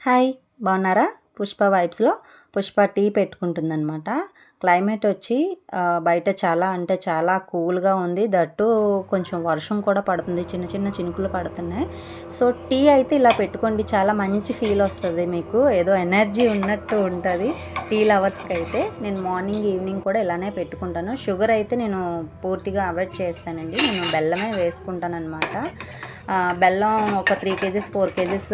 Hi బాగున్నారా? Pushpa వైబ్స్లో Pushpa tea పెట్టుకుంటుందన్నమాట. Climate వచ్చి బయట చాలా అంటే చాలా కూల్గా ఉంది. దట్టు కొంచెం వర్షం కూడా పడుతుంది, చిన్న చిన్న చినుకులు పడుతున్నాయి. సో టీ అయితే ఇలా పెట్టుకోండి, చాలా మంచి ఫీల్ వస్తుంది, మీకు ఏదో ఎనర్జీ ఉన్నట్టు ఉంటుంది. టీ లవర్స్కి అయితే నేను మార్నింగ్ ఈవినింగ్ కూడా ఇలానే పెట్టుకుంటాను. షుగర్ అయితే నేను పూర్తిగా అవాయిడ్ చేస్తానండి, నేను బెల్లమే వేసుకుంటాను అనమాట. బెల్లం ఒక 3 కేజీస్ 4 కేజీస్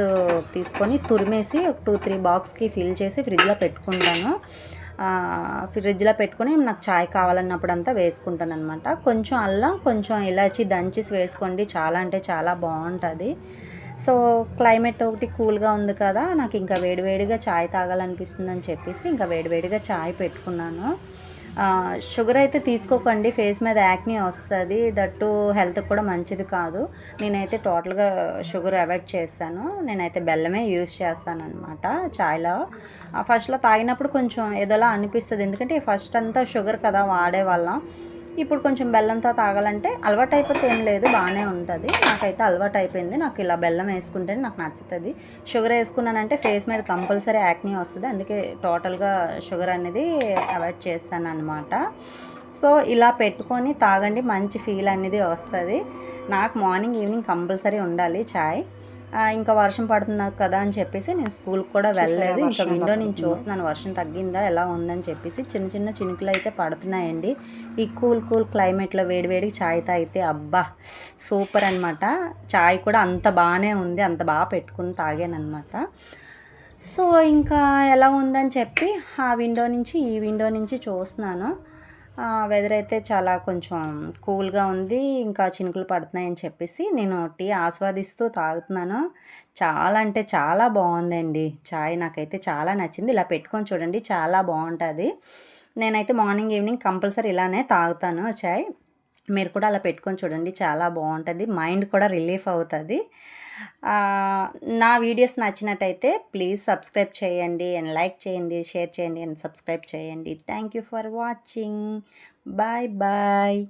తీసుకొని తురిమేసి ఒక 2-3 బాక్స్కి ఫిల్ చేసి ఫ్రిడ్జ్లో పెట్టుకుంటాను. ఫ్రిడ్జ్లో పెట్టుకొని నాకు చాయ్ కావాలన్నప్పుడు అంతా వేసుకుంటాను అనమాట. కొంచెం అల్లం, కొంచెం ఇలాచి దంచేసి వేసుకోండి, చాలా అంటే చాలా బాగుంటుంది. సో క్లైమేట్ ఒకటి కూల్గా ఉంది కదా, నాకు ఇంకా వేడివేడిగా చాయ్ తాగాలనిపిస్తుంది అని చెప్పేసి ఇంకా వేడివేడిగా చాయ్ పెట్టుకున్నాను. షుగర్ అయితే తీసుకోకండి, ఫేస్ మీద యాక్నీ వస్తుంది, దట్టు హెల్త్కి కూడా మంచిది కాదు. నేనైతే టోటల్గా షుగర్ అవాయిడ్ చేస్తాను. నేనైతే బెల్లమే యూజ్ చేస్తాను అనమాట చాయ్లో. ఫస్ట్లో తాగినప్పుడు కొంచెం ఏదోలా అనిపిస్తుంది, ఎందుకంటే ఫస్ట్ అంతా షుగర్ కదా వాడేవాళ్ళం. ఇప్పుడు కొంచెం బెల్లంతో తాగాలంటే అలవాటు అయిపోతే ఏం లేదు, బాగానే ఉంటుంది. నాకైతే అలవాటు అయిపోయింది, నాకు ఇలా బెల్లం వేసుకుంటేనే నాకు నచ్చుతుంది. షుగర్ వేసుకున్నానంటే ఫేస్ మీద కంపల్సరీ యాక్నీ వస్తుంది, అందుకే టోటల్గా షుగర్ అనేది అవాయిడ్ చేస్తాను అనమాట. సో ఇలా పెట్టుకొని తాగండి, మంచి ఫీల్ అనేది వస్తుంది. నాకు మార్నింగ్ ఈవినింగ్ కంపల్సరీ ఉండాలి చాయ్. ఇంకా వర్షం పడుతుంది కదా అని చెప్పేసి నేను స్కూల్కి కూడా వెళ్ళలేదు. ఇంకా విండో నేను చూస్తున్నాను వర్షం తగ్గిందా ఎలా ఉందని చెప్పేసి. చిన్న చిన్న చినుకులు అయితే పడుతున్నాయండి. ఈ కూల్ క్లైమేట్లో వేడివేడికి చాయ్ తాగితే అబ్బా సూపర్ అనమాట. చాయ్ కూడా అంత బాగానే ఉంది, అంత బాగా పెట్టుకుని తాగానమాట. సో ఇంకా ఎలా ఉందని చెప్పి ఆ విండో నుంచి ఈ విండో నుంచి చూస్తున్నాను. వెదర్ అయితే చాలా కొంచెం కూల్గా ఉంది, ఇంకా చినుకులు పడుతున్నాయని చెప్పేసి నేను టీ ఆస్వాదిస్తూ తాగుతున్నాను. చాలా అంటే చాలా బాగుందండి చాయ్, నాకైతే చాలా నచ్చింది. ఇలా పెట్టుకొని చూడండి, చాలా బాగుంటుంది. నేనైతే మార్నింగ్ ఈవినింగ్ కంపల్సరీ ఇలానే తాగుతాను చాయ్. మీరు కూడా అలా పెట్టుకొని చూడండి, చాలా బాగుంటుంది, మైండ్ కూడా రిలీఫ్ అవుతుంది. నా వీడియోస్ నచ్చినట్టయితే ప్లీజ్ సబ్స్క్రైబ్ చేయండి అండ్ లైక్ చేయండి, షేర్ చేయండి అండ్ సబ్స్క్రైబ్ చేయండి. Thank you for watching. Bye bye.